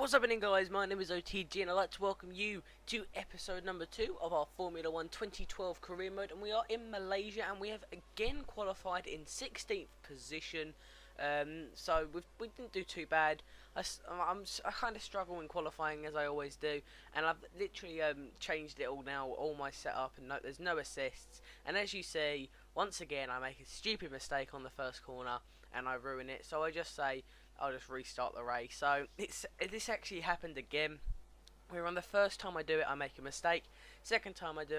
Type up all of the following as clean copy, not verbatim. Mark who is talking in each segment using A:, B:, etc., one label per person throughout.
A: What's happening, guys? My name is OTG and I'd like to welcome you to episode number 2 of our Formula 1 2012 career mode, and we are in Malaysia and we have again qualified in 16th position. So we didn't do too bad. I kind of struggle in qualifying, as I always do, and I've literally changed it all now, all my setup, and there's no assists. And as you see, once again I make a stupid mistake on the first corner and I ruin it, so I just say I'll just restart the race. So this actually happened again. Where on the first time I do it I make a mistake, second time I do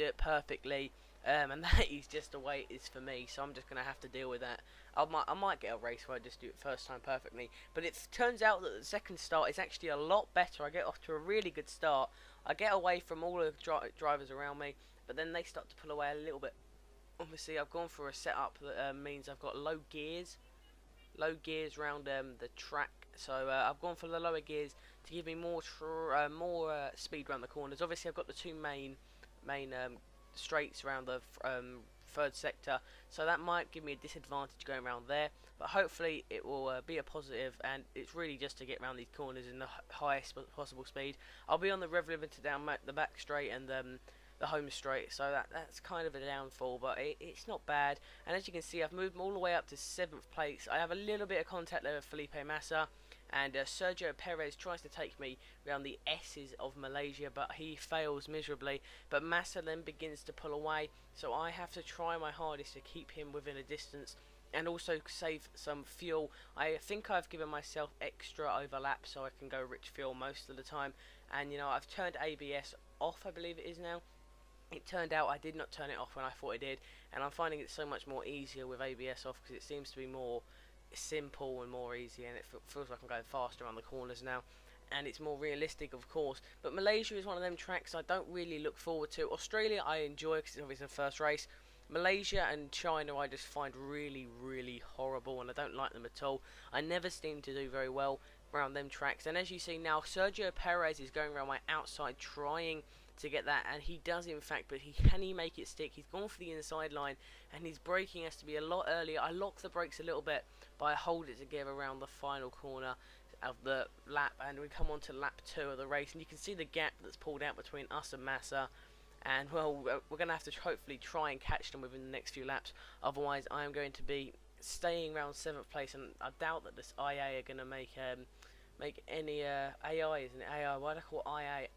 A: it perfectly, and that is just the way it is for me, so I'm just going to have to deal with that. I might get a race where I just do it first time perfectly, but it turns out that the second start is actually a lot better. I get off to a really good start, I get away from all the drivers around me, but then they start to pull away a little bit. Obviously I've gone for a setup that means I've got low gears around the track, so I've gone for the lower gears to give me more speed around the corners. Obviously I've got the two main straights around the third sector, so that might give me a disadvantage going around there, but hopefully it will be a positive, and it's really just to get around these corners in the highest possible speed. I'll be on the rev limiter down the back straight and the home straight, so that's kind of a downfall, but it's not bad. And as you can see, I've moved all the way up to 7th place. I have a little bit of contact there with Felipe Massa, and Sergio Perez tries to take me around the S's of Malaysia, but he fails miserably. But Massa then begins to pull away, so I have to try my hardest to keep him within a distance and also save some fuel. I think I've given myself extra overlap so I can go rich fuel most of the time, and I've turned ABS off, I believe it is now. It turned out I did not turn it off when I thought I did, and I'm finding it so much more easier with ABS off because it seems to be more simple and more easy, and it feels like I'm going faster on the corners now, and it's more realistic, of course. But Malaysia is one of them tracks I don't really look forward to. Australia I enjoy because it's obviously the first race. Malaysia and China I just find really, really horrible, and I don't like them at all. I never seem to do very well around them tracks, and as you see now, Sergio Perez is going around my outside trying to get that, and he does in fact, but can he make it stick? He's gone for the inside line, and his braking has to be a lot earlier. I lock the brakes a little bit, but I hold it together around the final corner of the lap, and we come on to lap 2 of the race, and you can see the gap that's pulled out between us and Massa. And well, we're going to have to hopefully try and catch them within the next few laps, otherwise I am going to be staying around 7th place, and I doubt that this IA are going to make any AI, isn't it? AI, why do I call it IA?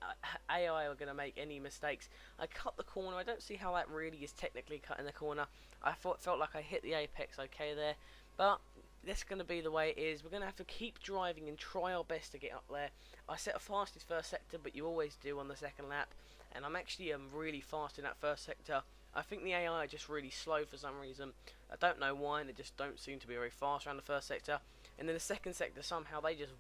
A: AI are going to make any mistakes. I cut the corner. I don't see how that really is technically cutting the corner. I felt like I hit the apex okay there, but that's going to be the way it is. We're going to have to keep driving and try our best to get up there. I set a fastest first sector, but you always do on the second lap, and I'm actually really fast in that first sector. I think the AI are just really slow for some reason. I don't know why, and they just don't seem to be very fast around the first sector. And then the second sector, somehow they just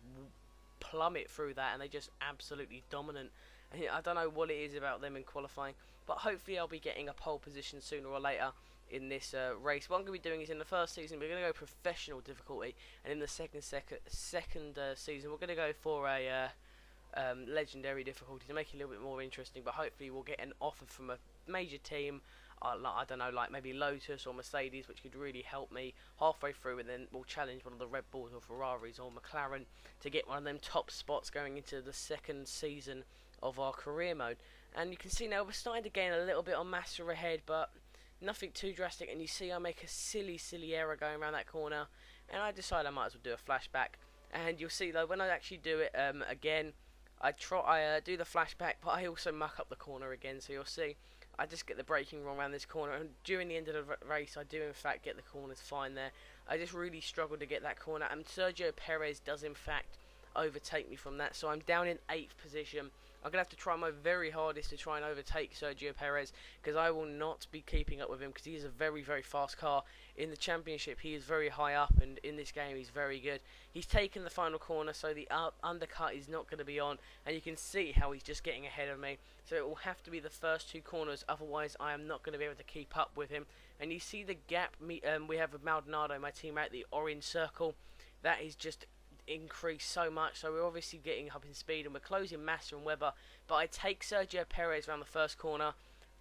A: plummet through that, and they just absolutely dominant. And I don't know what it is about them in qualifying, but hopefully I'll be getting a pole position sooner or later in this race. What I'm going to be doing is, in the first season we're going to go professional difficulty, and in the second season we're going to go for a legendary difficulty to make it a little bit more interesting. But hopefully we'll get an offer from a major team, I don't know, like maybe Lotus or Mercedes, which could really help me halfway through, and then we'll challenge one of the Red Bulls or Ferraris or McLaren to get one of them top spots going into the second season of our career mode. And you can see now we're starting to gain a little bit on Massa ahead, but nothing too drastic. And you see I make a silly error going around that corner, and I decide I might as well do a flashback. And you'll see though, when I actually do it again, I do the flashback, but I also muck up the corner again. So you'll see I just get the braking wrong around this corner, and during the end of the race I do in fact get the corners fine there. I just really struggled to get that corner, and Sergio Perez does in fact overtake me from that, so I'm down in 8th position. I'm going to have to try my very hardest to try and overtake Sergio Perez, because I will not be keeping up with him, because he is a very, very fast car. In the championship he is very high up, and in this game he's very good. He's taken the final corner, so the undercut is not going to be on, and you can see how he's just getting ahead of me. So it will have to be the first 2 corners, otherwise I am not going to be able to keep up with him. And you see the gap we have with Maldonado, my teammate, the orange circle. That is just increased so much, so we're obviously getting up in speed, and we're closing Massa and Webber. But I take Sergio Perez around the first corner,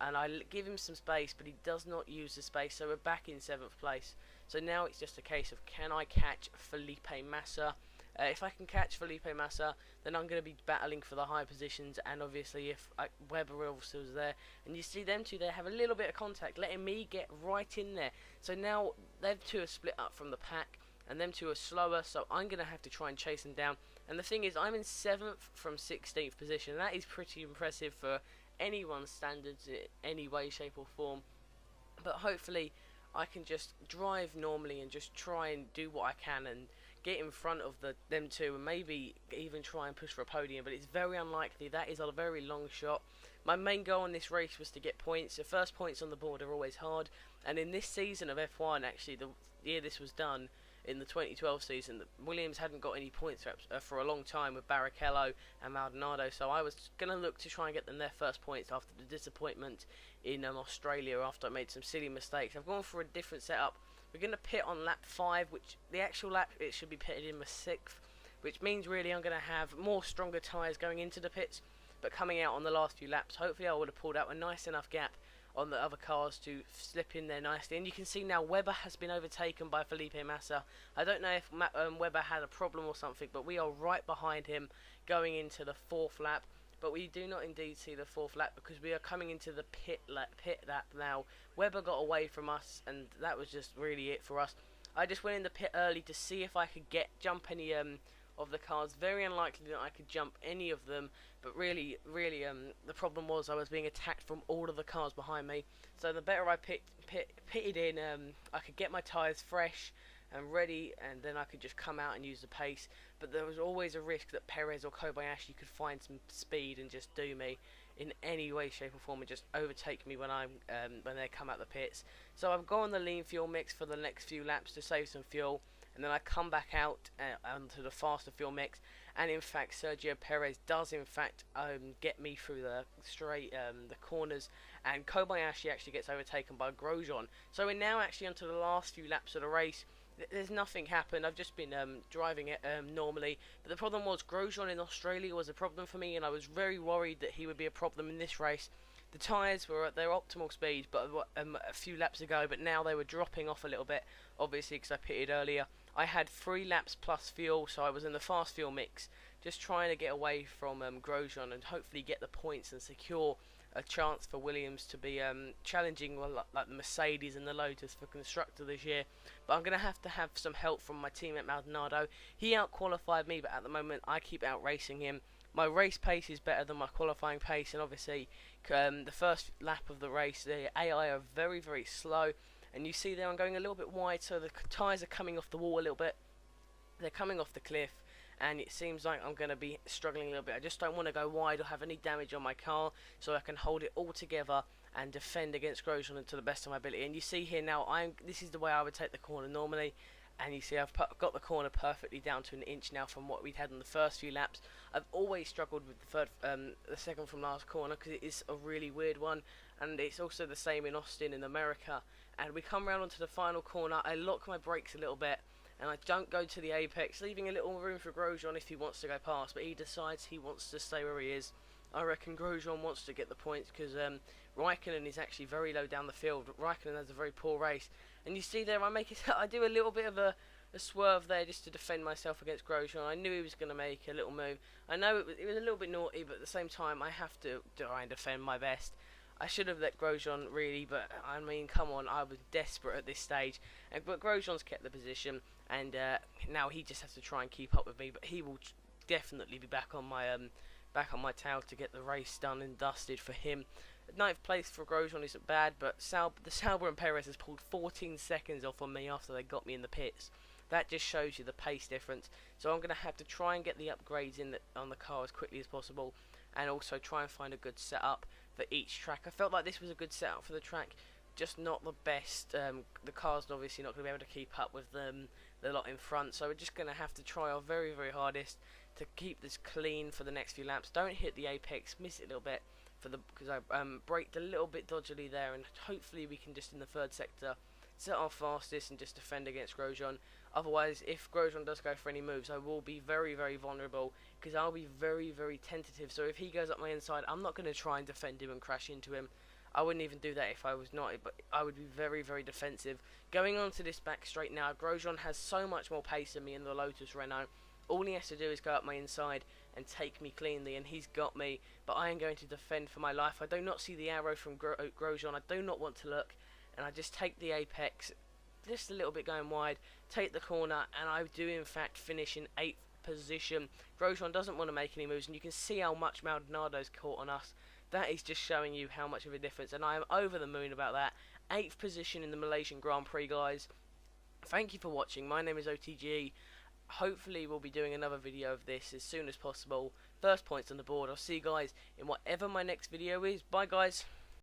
A: and I give him some space, but he does not use the space, so we're back in 7th place. So now it's just a case of, can I catch Felipe Massa? If I can catch Felipe Massa, then I'm going to be battling for the high positions, and obviously if Webber also is there, and you see them two there have a little bit of contact, letting me get right in there. So now them two are split up from the pack, and them two are slower, so I'm going to have to try and chase them down. And the thing is, I'm in 7th from 16th position. That is pretty impressive for anyone's standards in any way, shape or form. But hopefully I can just drive normally and just try and do what I can and get in front of them two, and maybe even try and push for a podium, but it's very unlikely. That is a very long shot. My main goal in this race was to get points. The first points on the board are always hard, and in this season of F1, actually the year this was done, in the 2012 season, Williams hadn't got any points for a long time with Barrichello and Maldonado, so I was going to look to try and get them their first points after the disappointment in Australia after I made some silly mistakes. I've gone for a different setup. We're going to pit on lap 5, which the actual lap it should be pitted in the 6th, which means really I'm going to have more stronger tyres going into the pits, but coming out on the last few laps, hopefully I would have pulled out a nice enough gap on the other cars to slip in there nicely. And you can see now Webber has been overtaken by Felipe Massa. I don't know if Webber had a problem or something, but we are right behind him going into the 4th lap. But we do not indeed see the 4th lap because we are coming into the pit lap now. Webber got away from us, and that was just really it for us. I just went in the pit early to see if I could jump any of the cars. Very unlikely that I could jump any of them, but really the problem was I was being attacked from all of the cars behind me. So the better I pitted in, I could get my tyres fresh and ready, and then I could just come out and use the pace. But there was always a risk that Perez or Kobayashi could find some speed and just do me in any way, shape or form, and just overtake me when they come out the pits. So I've gone the lean fuel mix for the next few laps to save some fuel, and then I come back out onto the faster fuel mix, and in fact Sergio Perez does in fact get me through the the corners, and Kobayashi actually gets overtaken by Grosjean. So we're now actually onto the last few laps of the race. There's nothing happened. I've just been driving it normally, but the problem was Grosjean in Australia was a problem for me, and I was very worried that he would be a problem in this race. The tyres were at their optimal speed but a few laps ago, but now they were dropping off a little bit, obviously because I pitted earlier. I had 3 laps plus fuel, so I was in the fast fuel mix, just trying to get away from Grosjean and hopefully get the points and secure a chance for Williams to be challenging like the Mercedes and the Lotus for constructor this year. But I'm going to have some help from my teammate Maldonado. He out-qualified me, but at the moment I keep out-racing him. My race pace is better than my qualifying pace, and obviously the first lap of the race, the AI are very, very slow. And you see there I'm going a little bit wide, so the tyres are coming off the wall a little bit. They're coming off the cliff, and it seems like I'm going to be struggling a little bit. I just don't want to go wide or have any damage on my car, so I can hold it all together and defend against Grosjean to the best of my ability. And you see here now, this is the way I would take the corner normally. And you see I've got the corner perfectly down to an inch now from what we'd had in the first few laps. I've always struggled with the second from last corner because it is a really weird one, and it's also the same in Austin in America. And we come round onto the final corner. I lock my brakes a little bit, and I don't go to the apex, leaving a little room for Grosjean if he wants to go past, but he decides he wants to stay where he is. I reckon Grosjean wants to get the points because Raikkonen is actually very low down the field. Raikkonen has a very poor race, and you see there I do a little bit of a swerve there just to defend myself against Grosjean. I knew he was going to make a little move. I know it was a little bit naughty, but at the same time I have to try and defend my best. I should have let Grosjean really, but I mean, come on, I was desperate at this stage. But Grosjean's kept the position, and now he just has to try and keep up with me. But he will definitely be back on my tail to get the race done and dusted for him. 9th place for Grosjean isn't bad, but the Sauber and Perez has pulled 14 seconds off on me after they got me in the pits. That just shows you the pace difference. So I'm going to have to try and get the upgrades in on the car as quickly as possible, and also try and find a good setup for each track. I felt like this was a good setup for the track, just not the best. The car's obviously not going to be able to keep up with the lot in front, so we're just going to have to try our very, very hardest to keep this clean for the next few laps. Don't hit the apex, miss it a little bit because I braked a little bit dodgily there, and hopefully we can just in the 3rd sector set our fastest and just defend against Grosjean. Otherwise, if Grosjean does go for any moves, I will be very, very vulnerable because I'll be very, very tentative. So if he goes up my inside, I'm not going to try and defend him and crash into him. I wouldn't even do that if I was not, but I would be very, very defensive. Going on to this back straight now, Grosjean has so much more pace than me in the Lotus Renault. All he has to do is go up my inside and take me cleanly, and he's got me. But I am going to defend for my life. I do not see the arrow from Grosjean. I do not want to look, and I just take the apex, just a little bit going wide, take the corner, and I do in fact finish in 8th position. Grosjean doesn't want to make any moves, and you can see how much Maldonado's caught on us. That is just showing you how much of a difference, and I am over the moon about that. 8th position in the Malaysian Grand Prix, guys. Thank you for watching. My name is OTG. Hopefully we'll be doing another video of this as soon as possible. First points on the board. I'll see you guys in whatever my next video is. Bye, guys.